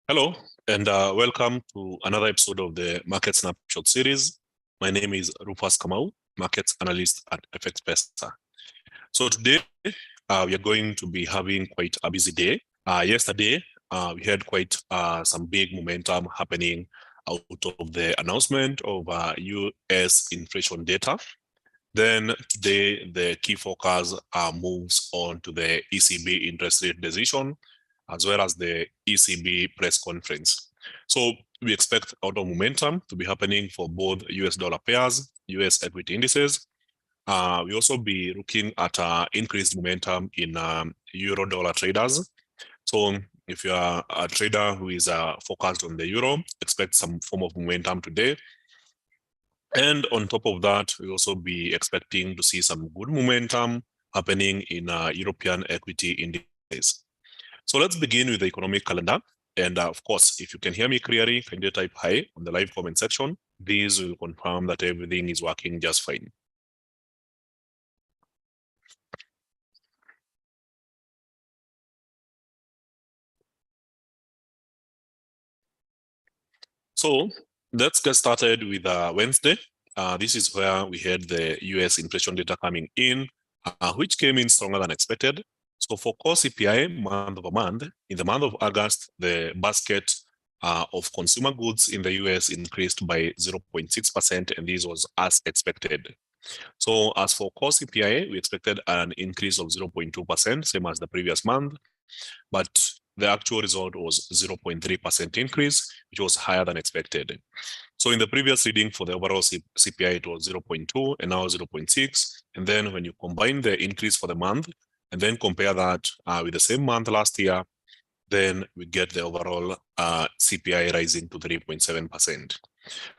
Hello, and welcome to another episode of the Market Snapshot series. My name is Rufas Kamau, Markets Analyst at FXPesa. So today, we are going to be having quite a busy day. Yesterday, we had quite some big momentum happening out of the announcement of US inflation data. Then today, the key focus moves on to the ECB interest rate decision, as well as the ECB press conference. So we expect a lot of momentum to be happening for both US dollar pairs, US equity indices. We also be looking at increased momentum in euro dollar traders. So if you are a trader who is focused on the euro, expect some form of momentum today. And on top of that, we also be expecting to see some good momentum happening in European equity indices. So let's begin with the economic calendar. And of course, if you can hear me clearly, can you type hi on the live comment section? This will confirm that everything is working just fine. So let's get started with Wednesday. This is where we had the US inflation data coming in, which came in stronger than expected. So for core CPI month over month, in the month of August, the basket of consumer goods in the US increased by 0.6%, and this was as expected. So as for core CPI, we expected an increase of 0.2%, same as the previous month, but the actual result was 0.3% increase, which was higher than expected. So in the previous reading for the overall CPI, it was 0.2 and now 0.6. And then when you combine the increase for the month and then compare that with the same month last year, then we get the overall CPI rising to 3.7%.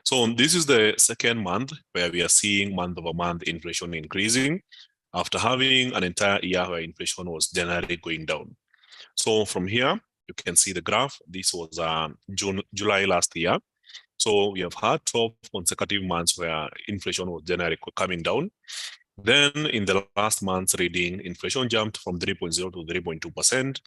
So this is the second month where we are seeing month over month inflation increasing after having an entire year where inflation was generally going down. So from here, you can see the graph. This was July last year. So we have had 12 consecutive months where inflation was generally coming down. Then in the last month's reading, inflation jumped from 3.0 to 3.2%,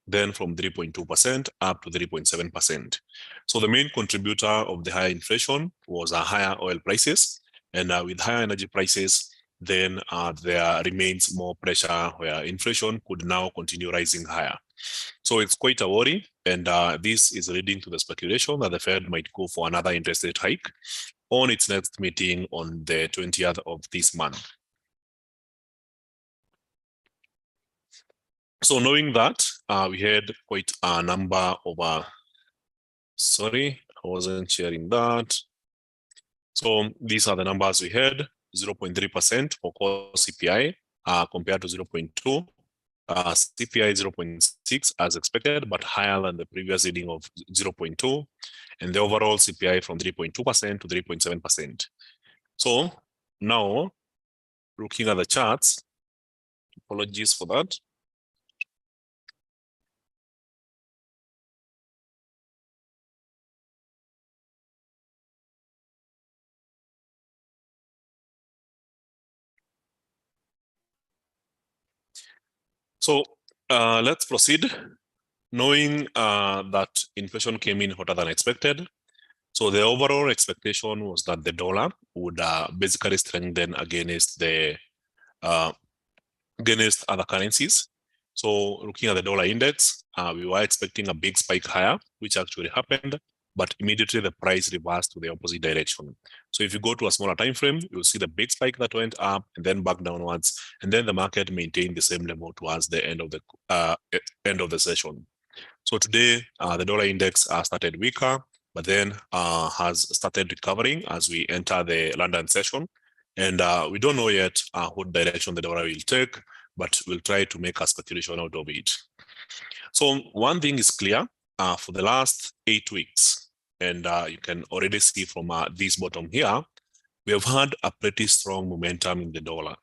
then from 3.2% up to 3.7%. So the main contributor of the higher inflation was higher oil prices. And with higher energy prices, then there remains more pressure where inflation could now continue rising higher. So it's quite a worry, and this is leading to the speculation that the Fed might go for another interest rate hike on its next meeting on the 20th of this month. So knowing that, we had quite a number of, sorry, I wasn't sharing that. So these are the numbers we had, 0.3% for core CPI compared to 0.2. CPI 0.6 as expected, but higher than the previous reading of 0.2, and the overall CPI from 3.2% to 3.7%. So now, looking at the charts, apologies for that. So let's proceed. Knowing that inflation came in hotter than expected, so the overall expectation was that the dollar would basically strengthen against the against other currencies. So looking at the dollar index, we were expecting a big spike higher, which actually happened, but immediately the price reversed to the opposite direction. So if you go to a smaller time frame, you'll see the big spike that went up and then back downwards, and then the market maintained the same level towards the end of the session. So today, the dollar index started weaker, but then has started recovering as we enter the London session. And we don't know yet what direction the dollar will take, but we'll try to make a speculation out of it. So one thing is clear, for the last 8 weeks, and you can already see from this bottom here, we have had a pretty strong momentum in the dollar.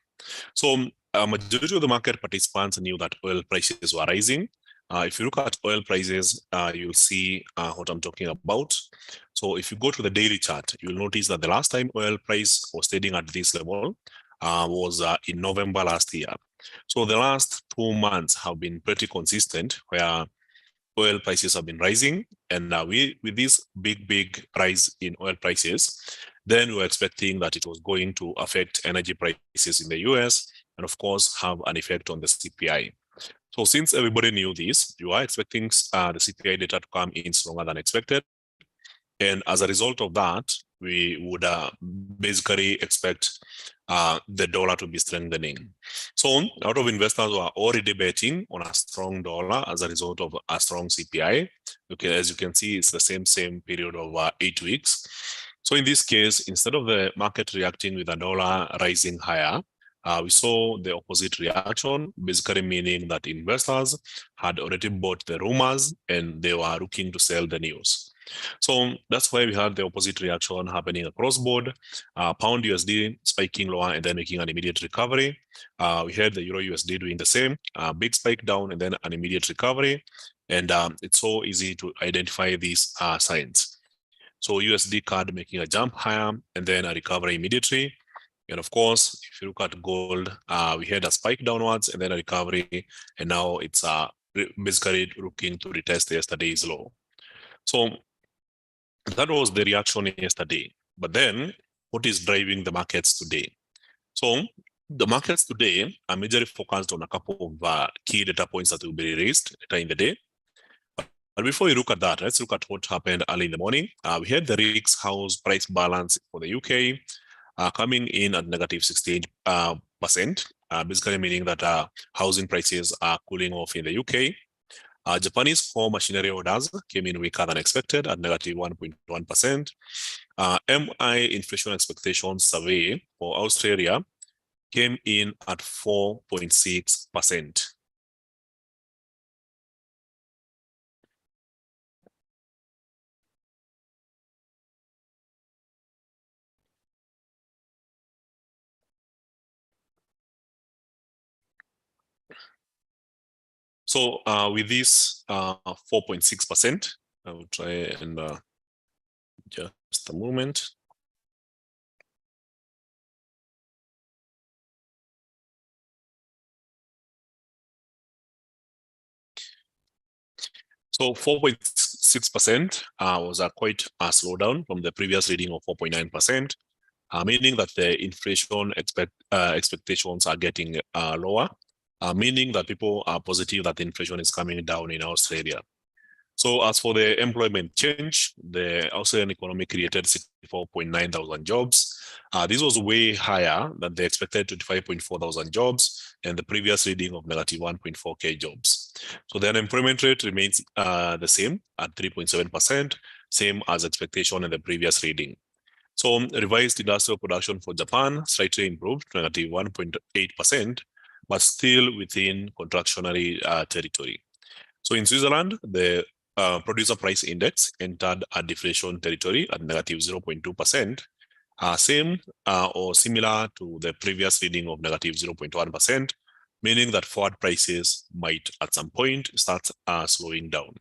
So a majority of the market participants knew that oil prices were rising. If you look at oil prices, you'll see what I'm talking about. So if you go to the daily chart, you'll notice that the last time oil price was trading at this level was in November last year. So the last 2 months have been pretty consistent, where oil prices have been rising, and with this big rise in oil prices, then we were expecting that it was going to affect energy prices in the US and of course have an effect on the CPI. So since everybody knew this, you are expecting the CPI data to come in stronger than expected. And as a result of that, we would basically expect the dollar to be strengthening. So a lot of investors were already betting on a strong dollar as a result of a strong CPI. Okay, as you can see, it's the same period of 8 weeks. So in this case, instead of the market reacting with a dollar rising higher, we saw the opposite reaction, basically meaning that investors had already bought the rumors and they were looking to sell the news. So that's why we had the opposite reaction happening across board, pound USD spiking lower and then making an immediate recovery. We had the Euro USD doing the same, big spike down and then an immediate recovery. And it's so easy to identify these signs. So USD CAD making a jump higher and then a recovery immediately. And of course, if you look at gold, we had a spike downwards and then a recovery, and now it's basically looking to retest yesterday's low. So that was the reaction yesterday. But then, what is driving the markets today? So the markets today are majorly focused on a couple of key data points that will be released later in the day. But before we look at that, let's look at what happened early in the morning. We had the REITs house price balance for the UK coming in at negative 68%, basically meaning that housing prices are cooling off in the UK. Japanese core machinery orders came in weaker than expected at negative 1.1%. MI inflation expectations survey for Australia came in at 4.6%. So with this 4.6%, I will try and just a moment. So 4.6% was quite a slowdown from the previous reading of 4.9%, meaning that the inflation expectations are getting lower, meaning that people are positive that inflation is coming down in Australia. So as for the employment change, the Australian economy created 64.9 thousand jobs. This was way higher than the expected 25.4 thousand jobs and the previous reading of negative 1.4K jobs. So the unemployment rate remains the same at 3.7%, same as expectation in the previous reading. So revised industrial production for Japan slightly improved to negative 1.8%, but still within contractionary territory. So in Switzerland, the producer price index entered a deflation territory at negative 0.2%, same or similar to the previous reading of negative 0.1%, meaning that forward prices might at some point start slowing down.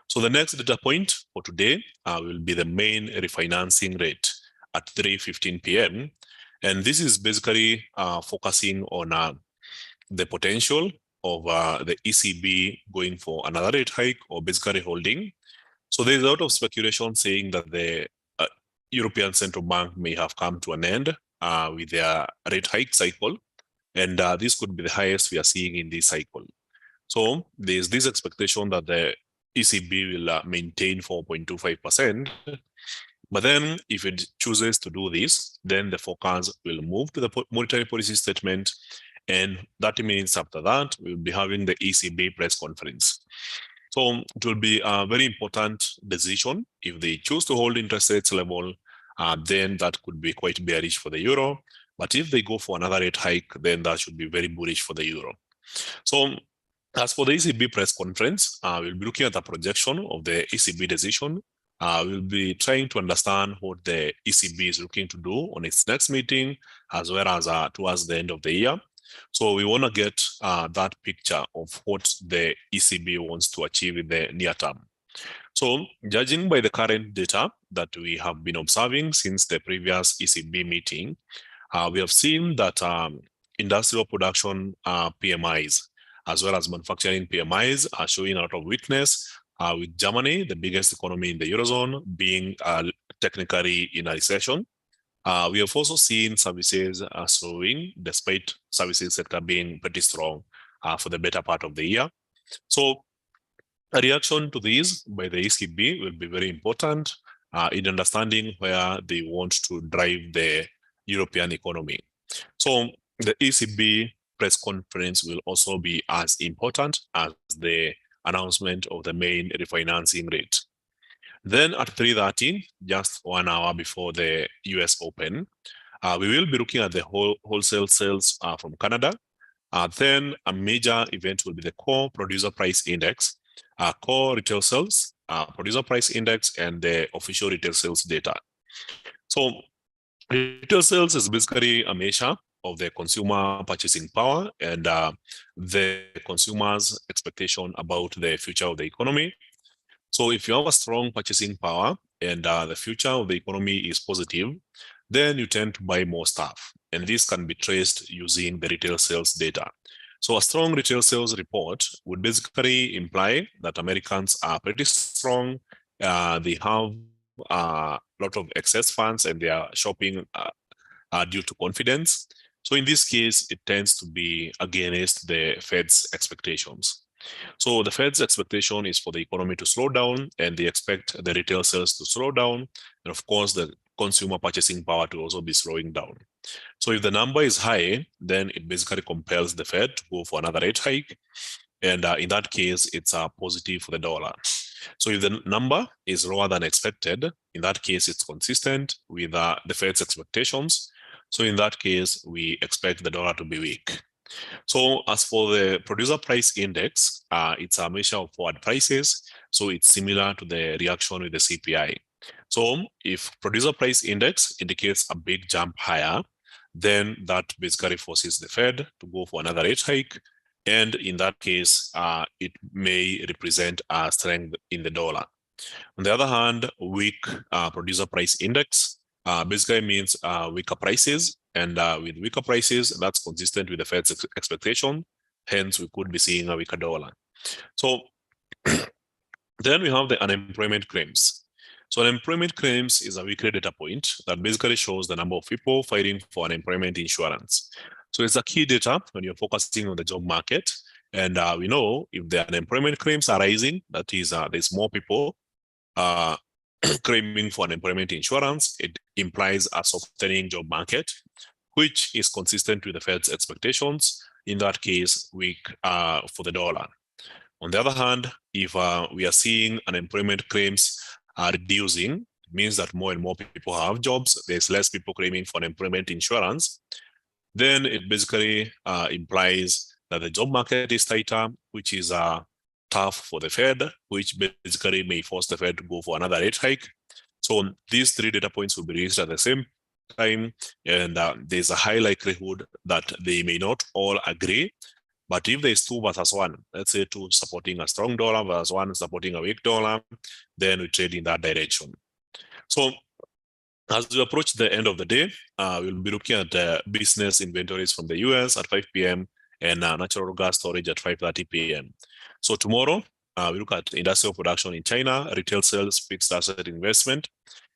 So the next data point for today will be the main refinancing rate at 3:15 p.m. And this is basically focusing on the potential of the ECB going for another rate hike or basically holding. So there's a lot of speculation saying that the European Central Bank may have come to an end with their rate hike cycle. And this could be the highest we are seeing in this cycle. So there's this expectation that the ECB will maintain 4.25%. But then if it chooses to do this, then the focus will move to the monetary policy statement. And 30 minutes after that, we'll be having the ECB press conference. So it will be a very important decision. If they choose to hold interest rates level, then that could be quite bearish for the euro. But if they go for another rate hike, then that should be very bullish for the euro. So as for the ECB press conference, we'll be looking at the projection of the ECB decision. We'll be trying to understand what the ECB is looking to do on its next meeting, as well as towards the end of the year. So we want to get that picture of what the ECB wants to achieve in the near term. So judging by the current data that we have been observing since the previous ECB meeting, we have seen that industrial production PMIs, as well as manufacturing PMIs, are showing a lot of weakness. with Germany, the biggest economy in the Eurozone, being technically in a recession. We have also seen services slowing, despite services sector being pretty strong for the better part of the year. So a reaction to this by the ECB will be very important in understanding where they want to drive the European economy. So the ECB press conference will also be as important as the announcement of the main refinancing rate. Then at 3:30, just 1 hour before the US Open, we will be looking at the wholesale sales from Canada. Then a major event will be the core producer price index, core retail sales, producer price index, and the official retail sales data. So retail sales is basically a measure of the consumer purchasing power and the consumer's expectation about the future of the economy. So if you have a strong purchasing power and the future of the economy is positive, then you tend to buy more stuff. And this can be traced using the retail sales data. So a strong retail sales report would basically imply that Americans are pretty strong. They have a lot of excess funds and they are shopping due to confidence. So in this case, it tends to be against the Fed's expectations. So the Fed's expectation is for the economy to slow down, and they expect the retail sales to slow down. And of course, the consumer purchasing power to also be slowing down. So if the number is high, then it basically compels the Fed to go for another rate hike. And in that case, it's a positive for the dollar. So if the number is lower than expected, in that case, it's consistent with the Fed's expectations. So in that case, we expect the dollar to be weak. So as for the producer price index, it's a measure of forward prices. So it's similar to the reaction with the CPI. So if producer price index indicates a big jump higher, then that basically forces the Fed to go for another rate hike. And in that case, it may represent a strength in the dollar. On the other hand, weak producer price index basically means weaker prices. And with weaker prices, that's consistent with the Fed's expectation. Hence, we could be seeing a weaker dollar. So then we have the unemployment claims. So unemployment claims is a weekly data point that basically shows the number of people filing for unemployment insurance. So it's a key data when you're focusing on the job market. And we know if the unemployment claims are rising, that is, there's more people claiming for unemployment insurance, it implies a softening job market, which is consistent with the Fed's expectations. In that case, weak for the dollar. On the other hand, if we are seeing unemployment claims are reducing, it means that more and more people have jobs, there's less people claiming for unemployment insurance, then it basically implies that the job market is tighter, which is tough for the Fed, which basically may force the Fed to go for another rate hike. So these three data points will be released at the same time, and there's a high likelihood that they may not all agree. But if there's 2 versus 1, let's say 2 supporting a strong dollar versus 1 supporting a weak dollar, then we trade in that direction. So as we approach the end of the day, we'll be looking at business inventories from the US at 5 p.m. and natural gas storage at 5:30 p.m. So tomorrow, we look at industrial production in China, retail sales, fixed asset investment,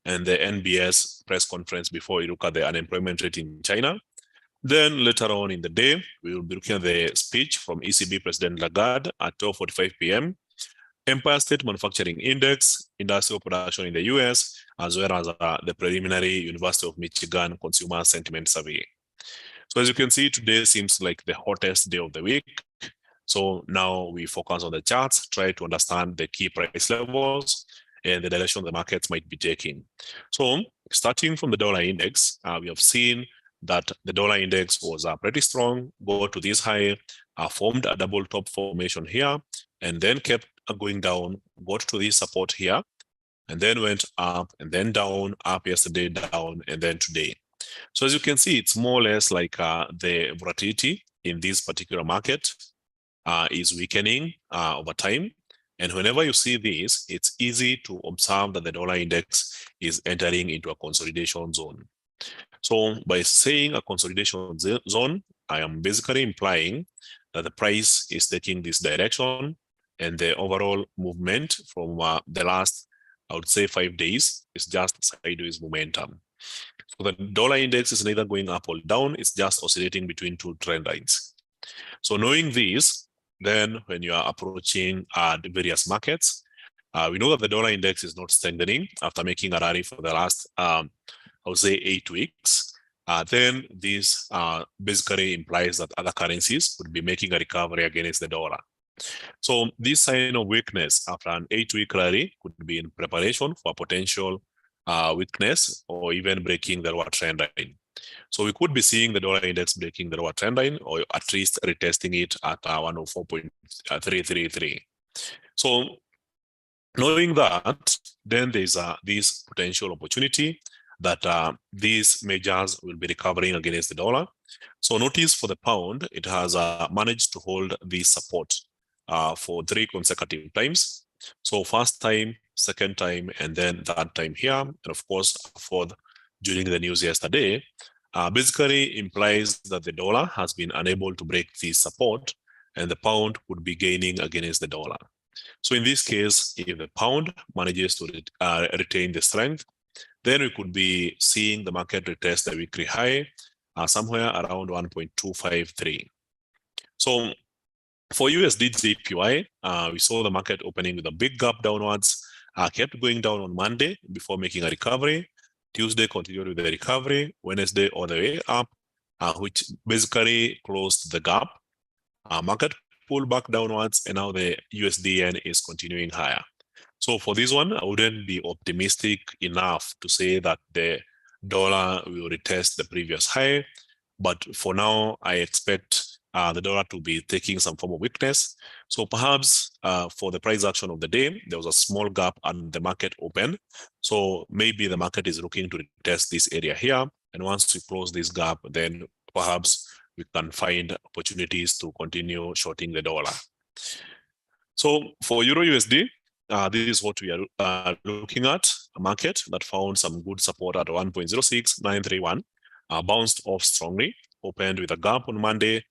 and the NBS press conference before we look at the unemployment rate in China. Then later on in the day, we will be looking at the speech from ECB President Lagarde at 12:45 p.m. Empire State Manufacturing Index, industrial production in the US, as well as the preliminary University of Michigan Consumer Sentiment Survey. So as you can see, today seems like the hottest day of the week. So now we focus on the charts, try to understand the key price levels and the direction the markets might be taking. So starting from the dollar index, we have seen that the dollar index was pretty strong, go to this high, formed a double top formation here, and then kept going down, got to this support here, and then went up and then down, up yesterday, down, and then today. So as you can see, it's more or less like the volatility in this particular market is weakening over time. And whenever you see this, it's easy to observe that the dollar index is entering into a consolidation zone. So by saying a consolidation zone, I am basically implying that the price is taking this direction and the overall movement from the last, I would say, 5 days is just sideways momentum. So the dollar index is neither going up or down, it's just oscillating between two trend lines. So knowing this, then when you are approaching the various markets, we know that the dollar index is not strengthening after making a rally for the last, I would say, 8 weeks. Then this basically implies that other currencies could be making a recovery against the dollar. So this sign of weakness after an 8-week rally could be in preparation for potential weakness or even breaking the lower trend line. So we could be seeing the dollar index breaking the lower trend line or at least retesting it at 104.333. So knowing that, then there's this potential opportunity that these measures will be recovering against the dollar. So notice for the pound, it has managed to hold this support for 3 consecutive times. So first time, second time, and then third time here, and of course, fourth during the news yesterday, basically implies that the dollar has been unable to break this support and the pound would be gaining against the dollar. So in this case, if the pound manages to retain the strength, then we could be seeing the market retest the weekly high somewhere around 1.253. So for USD JPY, we saw the market opening with a big gap downwards, kept going down on Monday before making a recovery. Tuesday continued with the recovery, Wednesday all the way up, which basically closed the gap. Market pulled back downwards, and now the USDN is continuing higher. So for this one, I wouldn't be optimistic enough to say that the dollar will retest the previous high. But for now, I expect the dollar to be taking some form of weakness. So perhaps for the price action of the day, there was a small gap and the market opened. So maybe the market is looking to retest this area here. And once we close this gap, then perhaps we can find opportunities to continue shorting the dollar. So for Euro USD, this is what we are looking at, a market that found some good support at 1.06931, bounced off strongly, opened with a gap on Monday,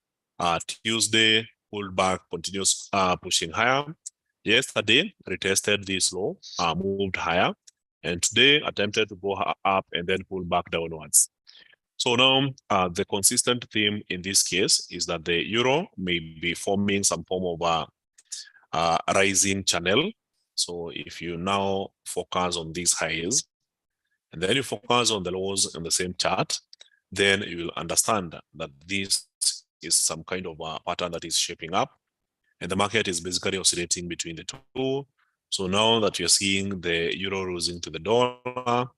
Tuesday, pulled back, continues pushing higher. Yesterday, retested this low, moved higher, and today attempted to go up and then pull back downwards. So now the consistent theme in this case is that the euro may be forming some form of a rising channel. So if you now focus on these highs, and then you focus on the lows in the same chart, then you will understand that this is some kind of a pattern that is shaping up, and the market is basically oscillating between the two. So now that you're seeing the euro losing to the dollar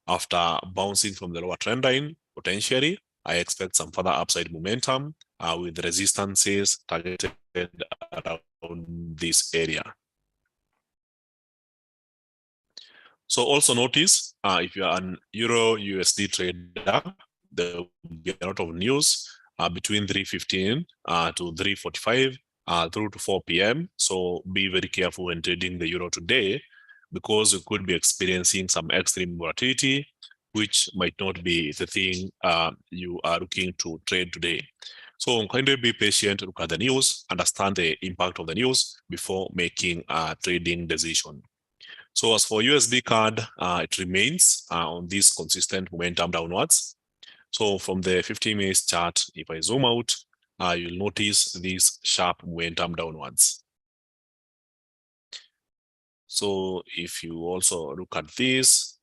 after bouncing from the lower trend line, potentially, I expect some further upside momentum with resistances targeted around this area. So also notice, if you are an Euro USD trader, there will be a lot of news between 3:15 to 3:45 through to 4 p.m. So be very careful when trading the Euro today, because you could be experiencing some extreme volatility, which might not be the thing you are looking to trade today. So kindly be patient, look at the news, understand the impact of the news before making a trading decision. So as for USD CAD, it remains on this consistent momentum downwards. So from the 50-minute chart, if I zoom out, you'll notice this sharp momentum downwards. So if you also look at this,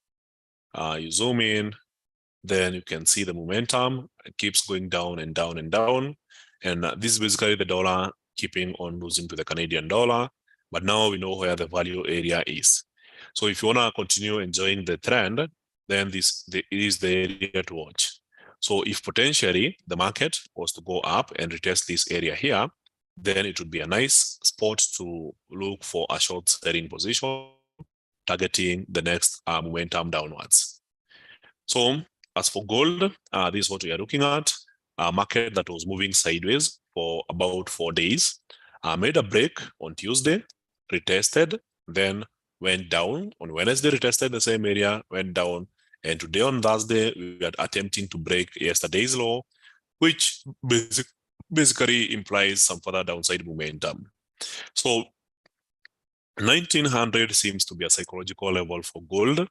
you zoom in, then you can see the momentum. It keeps going down and down and down. And this is basically the dollar keeping on losing to the Canadian dollar. But now we know where the value area is. So if you want to continue enjoying the trend, then this is the area to watch. So if potentially the market was to go up and retest this area here, then it would be a nice spot to look for a short selling position, targeting the next momentum downwards. So as for gold, this is what we are looking at. A market that was moving sideways for about 4 days, made a break on Tuesday, retested, then went down. On Wednesday, retested the same area, went down. And today on Thursday, we are attempting to break yesterday's low, which basically implies some further downside momentum. So 1900 seems to be a psychological level for gold.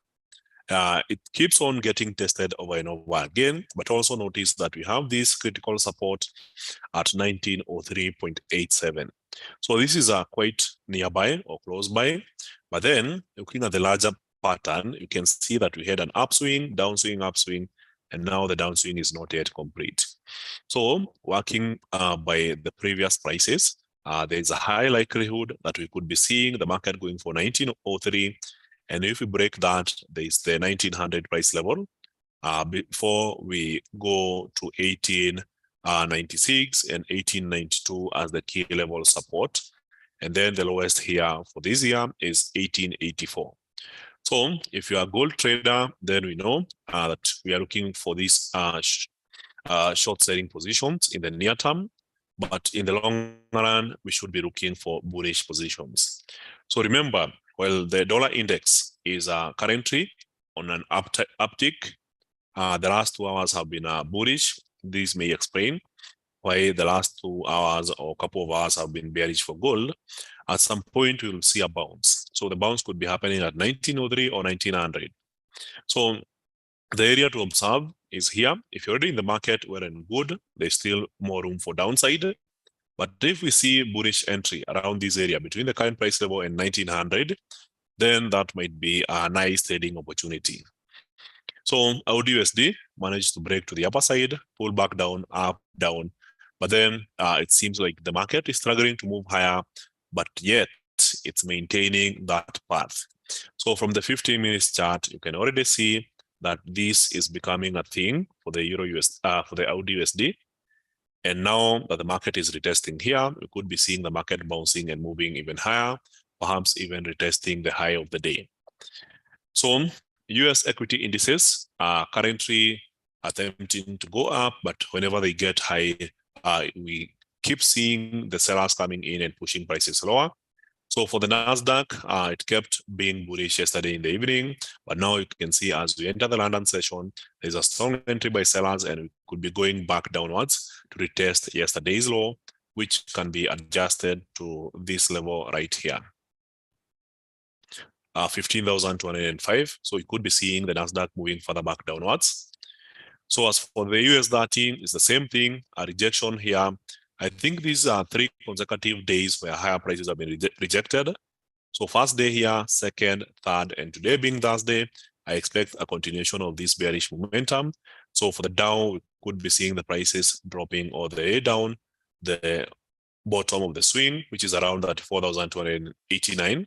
It keeps on getting tested over and over again, but also notice that we have this critical support at 1903.87. So this is quite nearby or close by, but then looking at the larger pattern, you can see that we had an upswing, downswing, upswing, and now the downswing is not yet complete. So working by the previous prices, there is a high likelihood that we could be seeing the market going for 1903. And if we break that, there is the 1900 price level before we go to 1896 and 1892 as the key level support. And then the lowest here for this year is 1884. So if you are a gold trader, then we know that we are looking for these short selling positions in the near term, but in the long run, we should be looking for bullish positions. So remember, while the dollar index is currently on an uptick, the last 2 hours have been bullish. This may explain why the last 2 hours or couple of hours have been bearish for gold. At some point, we will see a bounce. So the bounce could be happening at 1903 or 1900. So the area to observe is here. If you're already in the market, well and good, there's still more room for downside. But if we see bullish entry around this area between the current price level and 1900, then that might be a nice trading opportunity. So AUD/USD managed to break to the upper side, pull back down, up, down. But then it seems like the market is struggling to move higher, but yet it's maintaining that path. So from the 15 minutes chart, you can already see that this is becoming a thing for the for the AUD/USD. And now that the market is retesting here, we could be seeing the market bouncing and moving even higher, perhaps even retesting the high of the day. So US equity indices are currently attempting to go up, but whenever they get high, we keep seeing the sellers coming in and pushing prices lower. So for the NASDAQ, it kept being bullish yesterday in the evening, but now you can see as we enter the London session, there's a strong entry by sellers and we could be going back downwards to retest yesterday's low, which can be adjusted to this level right here. 15,205. So you could be seeing the NASDAQ moving further back downwards. So as for the US13, it's the same thing, a rejection here. I think these are 3 consecutive days where higher prices have been rejected. So first day here, second, third, and today being Thursday, I expect a continuation of this bearish momentum. So for the Dow, we could be seeing the prices dropping all the way down the bottom of the swing, which is around that 4,289.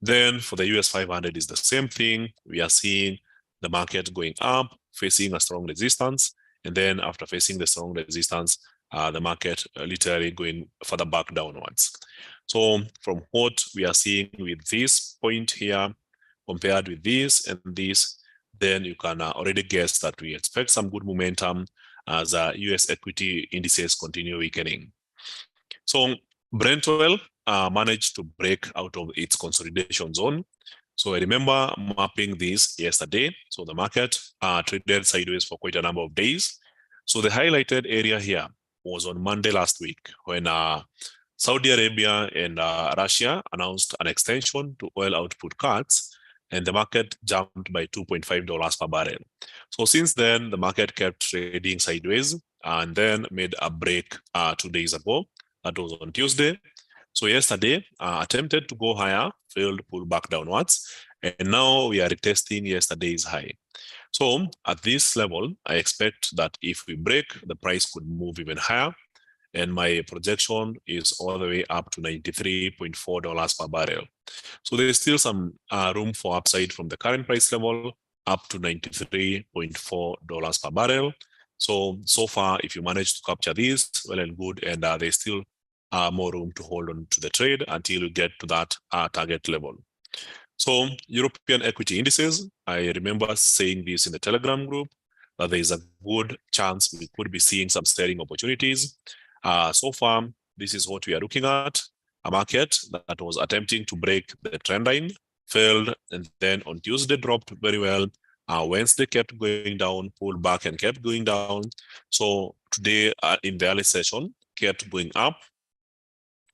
Then for the US 500 is the same thing. We are seeing the market going up, facing a strong resistance. And then after facing the strong resistance, the market literally going further back downwards. So from what we are seeing with this point here, compared with this and this, then you can already guess that we expect some good momentum as US equity indices continue weakening. So Brent oil managed to break out of its consolidation zone. So I remember mapping this yesterday. So the market traded sideways for quite a number of days. So the highlighted area here was on Monday last week when Saudi Arabia and Russia announced an extension to oil output cuts, and the market jumped by $2.5 per barrel. So since then, the market kept trading sideways and then made a break 2 days ago. That was on Tuesday. So yesterday, attempted to go higher, failed, pull back downwards, and now we are retesting yesterday's high. So at this level, I expect that if we break, the price could move even higher. And my projection is all the way up to $93.4 per barrel. So there's still some room for upside from the current price level up to $93.4 per barrel. So far, if you manage to capture this, well and good, and there's still more room to hold on to the trade until you get to that target level. So European equity indices, I remember saying this in the Telegram group, that there is a good chance we could be seeing some selling opportunities. So far, this is what we are looking at, a market that was attempting to break the trend line, failed, and then on Tuesday dropped very well. Wednesday kept going down, pulled back and kept going down. So today in the early session, kept going up.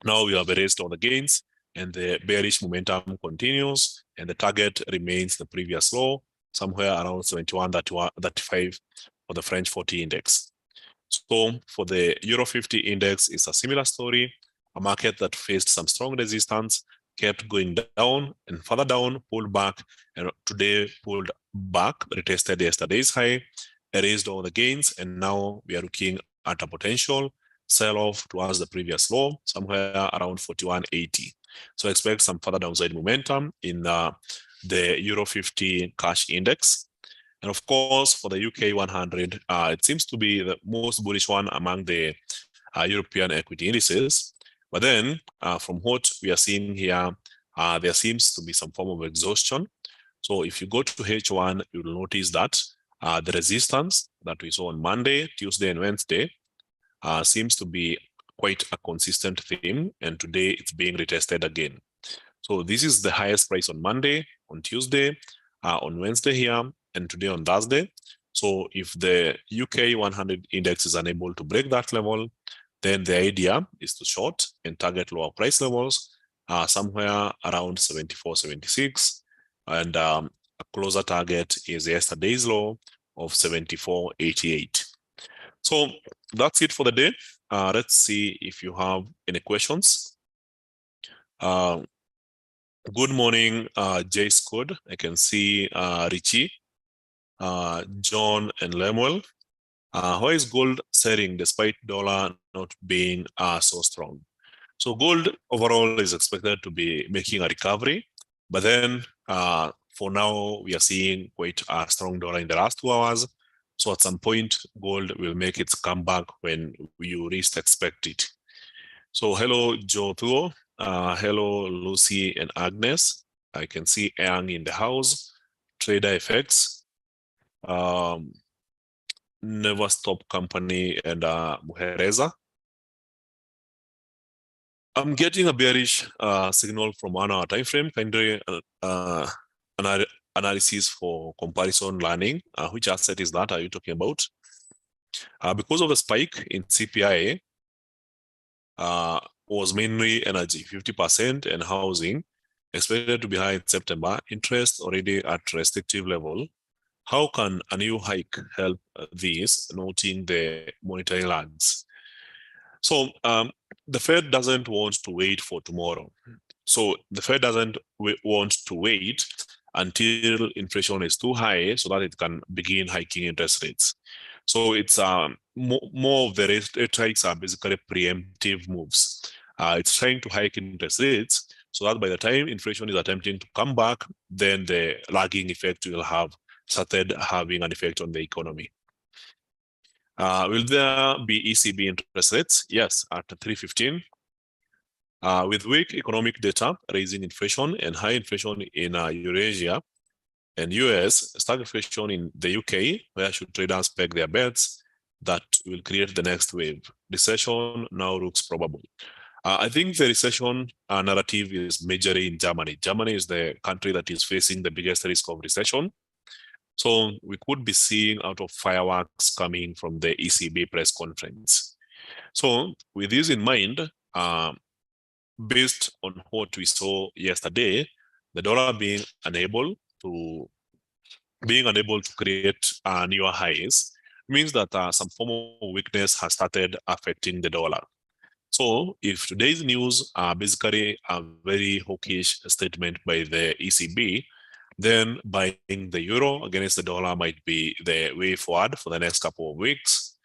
Now we have erased all the gains and the bearish momentum continues, and the target remains the previous low, somewhere around 71, 35 for the French 40 index. So for the Euro 50 index, it's a similar story, a market that faced some strong resistance, kept going down and further down, pulled back, and today pulled back, retested yesterday's high, erased all the gains, and now we are looking at a potential sell-off towards the previous low, somewhere around 41.80. So expect some further downside momentum in the Euro 50 cash index. And of course, for the UK 100, it seems to be the most bullish one among the European equity indices. But then from what we are seeing here, there seems to be some form of exhaustion. So if you go to H1, you will notice that the resistance that we saw on Monday, Tuesday, and Wednesday seems to be quite a consistent theme. And today it's being retested again. So this is the highest price on Monday, on Tuesday, on Wednesday here, and today on Thursday. So if the UK 100 index is unable to break that level, then the idea is to short and target lower price levels somewhere around 74, 76. And a closer target is yesterday's low of 74.88. So that's it for the day. Let's see if you have any questions. Good morning, Jay Scott. I can see Richie, John, and Lemuel. Why is gold selling despite dollar not being so strong? So gold overall is expected to be making a recovery, but then for now we are seeing quite a strong dollar in the last 2 hours. So at some point, gold will make its comeback when you least expect it. So hello, Joe Thuo. Hello, Lucy and Agnes. I can see Yang in the house. Trader FX. Never Stop Company and Muhereza. I'm getting a bearish signal from 1 hour time frame. Kindly analysis for comparison learning. Which asset is that? Are you talking about? Because of the spike in CPI, was mainly energy, 50%, and housing, expected to be high in September, interest already at restrictive level. How can a new hike help this, noting the monetary lags? So the Fed doesn't want to wait for tomorrow. So the Fed doesn't want to wait until inflation is too high so that it can begin hiking interest rates. So it's more of the rate hikes are basically preemptive moves. It's trying to hike interest rates so that by the time inflation is attempting to come back, then the lagging effect will have started having an effect on the economy. Will there be ECB interest rates? Yes, at 3.15. With weak economic data, raising inflation and high inflation in Eurasia and US, stagflation in the UK, where should traders peg their bets that will create the next wave? Recession now looks probable. I think the recession narrative is majorly in Germany. Germany is the country that is facing the biggest risk of recession. So we could be seeing out of fireworks coming from the ECB press conference. So with this in mind, based on what we saw yesterday, the dollar being unable to create newer highs means that some form of weakness has started affecting the dollar. So if today's news are basically a very hawkish statement by the ECB, then buying the euro against the dollar might be the way forward for the next couple of weeks.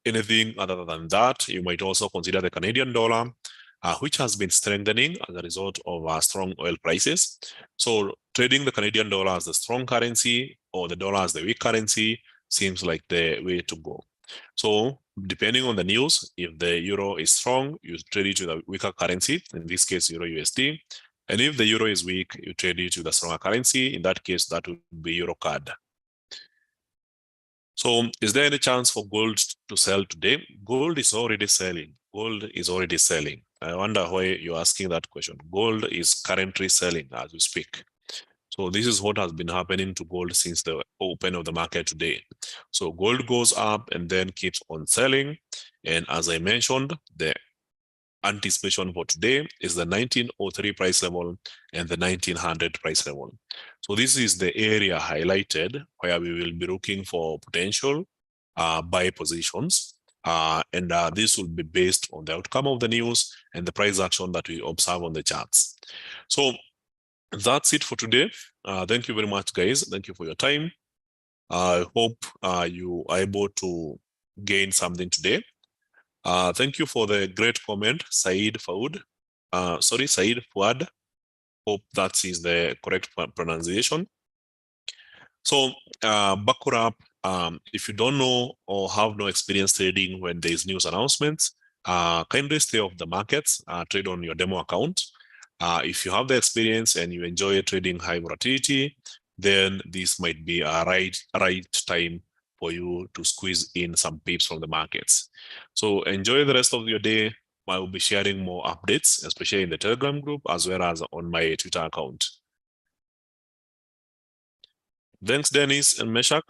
Anything other than that, you might also consider the Canadian dollar, which has been strengthening as a result of strong oil prices. So trading the Canadian dollar as the strong currency or the dollar as the weak currency seems like the way to go. So depending on the news, if the euro is strong, you trade it with a weaker currency, in this case, euro USD. And if the euro is weak, you trade it with a stronger currency. In that case, that would be euro CAD. So is there any chance for gold to sell today? Gold is already selling. Gold is already selling. I wonder why you're asking that question. Gold is currently selling as we speak. So this is what has been happening to gold since the open of the market today. So gold goes up and then keeps on selling. And as I mentioned, the anticipation for today is the 1903 price level and the 1900 price level. So this is the area highlighted where we will be looking for potential buy positions. And this will be based on the outcome of the news and the price action that we observe on the charts. So that's it for today. Thank you very much, guys. Thank you for your time. I hope you are able to gain something today. Thank you for the great comment, Said Fuad. Said Fuad. Hope that is the correct pronunciation. So, Bakurap, if you don't know or have no experience trading when there is news announcements, kindly stay off the markets, trade on your demo account. If you have the experience and you enjoy trading high volatility, then this might be a right time for you to squeeze in some pips from the markets. So enjoy the rest of your day. I will be sharing more updates, especially in the Telegram group, as well as on my Twitter account. Thanks, Dennis and Meshach.